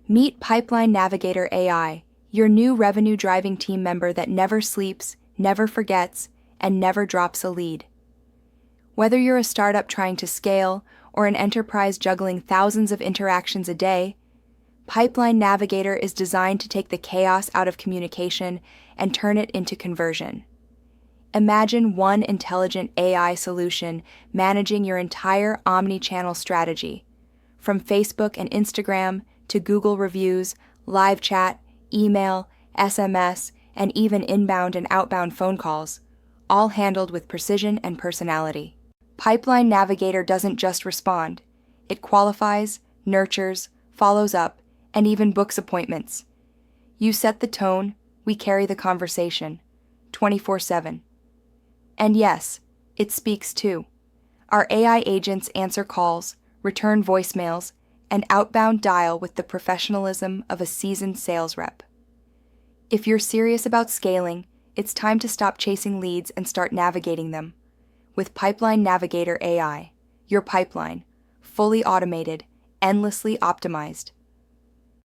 Meet Pipeline Navigator AI, your new revenue-driving team member that never sleeps, never forgets, and never drops a lead. Whether you're a startup trying to scale or an enterprise juggling thousands of interactions a day, Pipeline Navigator is designed to take the chaos out of communication and turn it into conversion. Imagine one intelligent AI solution managing your entire omnichannel strategy, from Facebook and Instagram to Google reviews, live chat, email, SMS, and even inbound and outbound phone calls, all handled with precision and personality. Pipeline Navigator doesn't just respond. It qualifies, nurtures, follows up, and even books appointments. You set the tone, we carry the conversation, 24/7. And yes, it speaks too. Our AI agents answer calls, return voicemails, and outbound dial with the professionalism of a seasoned sales rep. If you're serious about scaling, it's time to stop chasing leads and start navigating them. With Pipeline Navigator AI, your pipeline, fully automated, endlessly optimized.